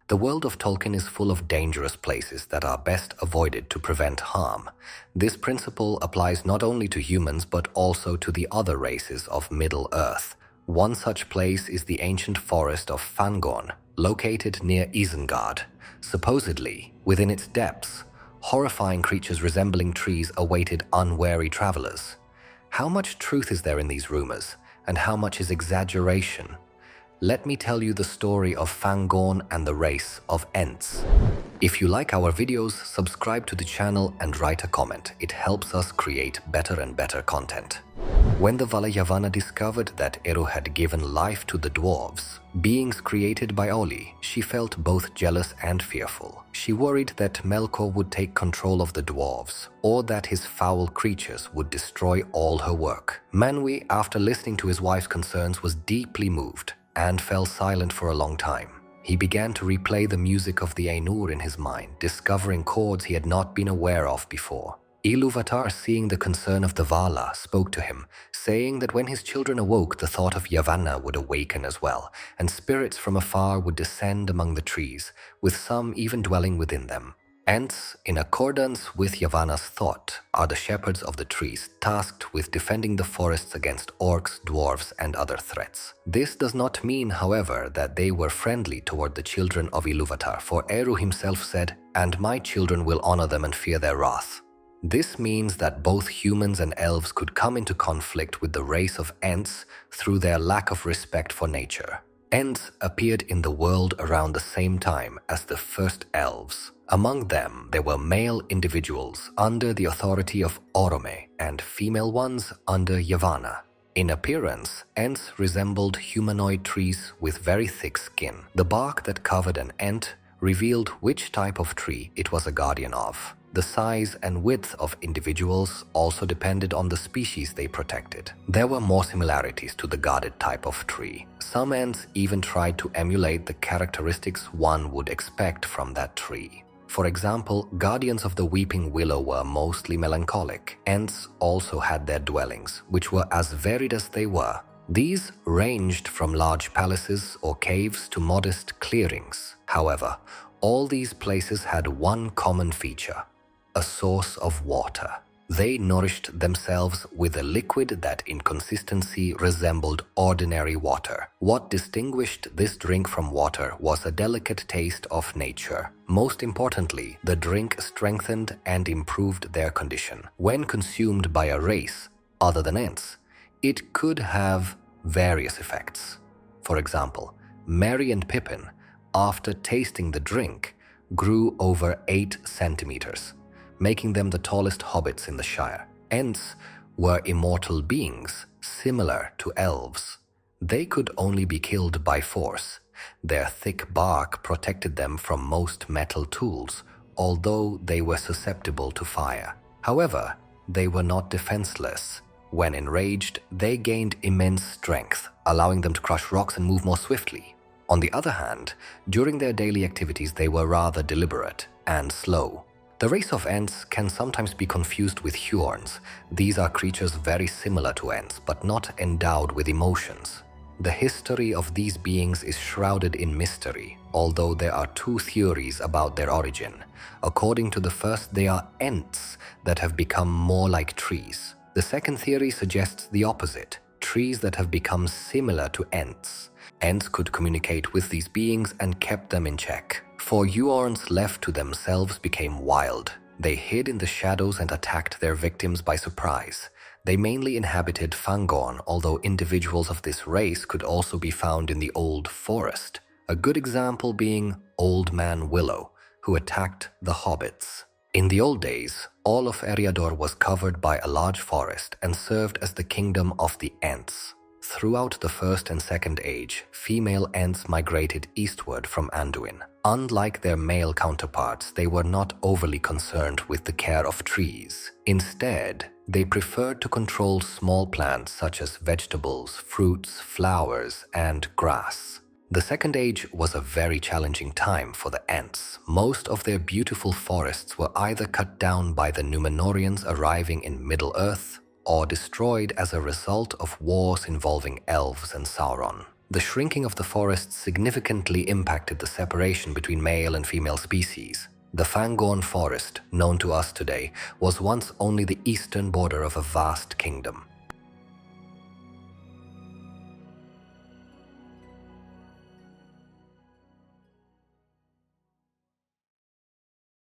The world of Tolkien is full of dangerous places that are best avoided to prevent harm. This principle applies not only to humans but also to the other races of Middle-earth. One such place is the ancient forest of Fangorn, located near Isengard. Supposedly, within its depths, horrifying creatures resembling trees awaited unwary travelers. How much truth is there in these rumors, and how much is exaggeration? Let me tell you the story of Fangorn and the race of Ents. If you like our videos, subscribe to the channel and write a comment. It helps us create better and better content. When the Vala Yavanna discovered that Eru had given life to the dwarves, beings created by Oli, she felt both jealous and fearful. She worried that Melkor would take control of the dwarves, or that his foul creatures would destroy all her work. Manwë, after listening to his wife's concerns, was deeply moved and fell silent for a long time. He began to replay the music of the Ainur in his mind, discovering chords he had not been aware of before. Ilúvatar, seeing the concern of the Vala, spoke to him, saying that when his children awoke, the thought of Yavanna would awaken as well, and spirits from afar would descend among the trees, with some even dwelling within them. Ents, in accordance with Yavanna's thought, are the shepherds of the trees, tasked with defending the forests against orcs, dwarves, and other threats. This does not mean, however, that they were friendly toward the children of Ilúvatar, for Eru himself said, "And my children will honor them and fear their wrath." This means that both humans and elves could come into conflict with the race of Ents through their lack of respect for nature. Ents appeared in the world around the same time as the first elves. Among them, there were male individuals under the authority of Orome and female ones under Yavanna. In appearance, Ents resembled humanoid trees with very thick skin. The bark that covered an Ent revealed which type of tree it was a guardian of. The size and width of individuals also depended on the species they protected. There were more similarities to the guarded type of tree. Some Ents even tried to emulate the characteristics one would expect from that tree. For example, guardians of the weeping willow were mostly melancholic. Ents also had their dwellings, which were as varied as they were. These ranged from large palaces or caves to modest clearings. However, all these places had one common feature: a source of water. They nourished themselves with a liquid that in consistency resembled ordinary water. What distinguished this drink from water was a delicate taste of nature. Most importantly, the drink strengthened and improved their condition. When consumed by a race other than Ents, it could have various effects. For example, Merry and Pippin, after tasting the drink, grew over 8 centimeters, making them the tallest hobbits in the Shire. Ents were immortal beings, similar to elves. They could only be killed by force. Their thick bark protected them from most metal tools, although they were susceptible to fire. However, they were not defenseless. When enraged, they gained immense strength, allowing them to crush rocks and move more swiftly. On the other hand, during their daily activities, they were rather deliberate and slow. The race of Ents can sometimes be confused with Huorns. These are creatures very similar to Ents, but not endowed with emotions. The history of these beings is shrouded in mystery, although there are 2 theories about their origin. According to the first, they are Ents that have become more like trees. The second theory suggests the opposite: trees that have become similar to Ents. Ents could communicate with these beings and kept them in check. For Huorns left to themselves became wild. They hid in the shadows and attacked their victims by surprise. They mainly inhabited Fangorn, although individuals of this race could also be found in the Old Forest. A good example being Old Man Willow, who attacked the hobbits. In the old days, all of Eriador was covered by a large forest and served as the kingdom of the Ents. Throughout the First and Second Age, female Ents migrated eastward from Anduin. Unlike their male counterparts, they were not overly concerned with the care of trees. Instead, they preferred to control small plants such as vegetables, fruits, flowers, and grass. The Second Age was a very challenging time for the Ents. Most of their beautiful forests were either cut down by the Númenóreans arriving in Middle-earth or destroyed as a result of wars involving elves and Sauron. The shrinking of the forests significantly impacted the separation between male and female species. The Fangorn forest, known to us today, was once only the eastern border of a vast kingdom.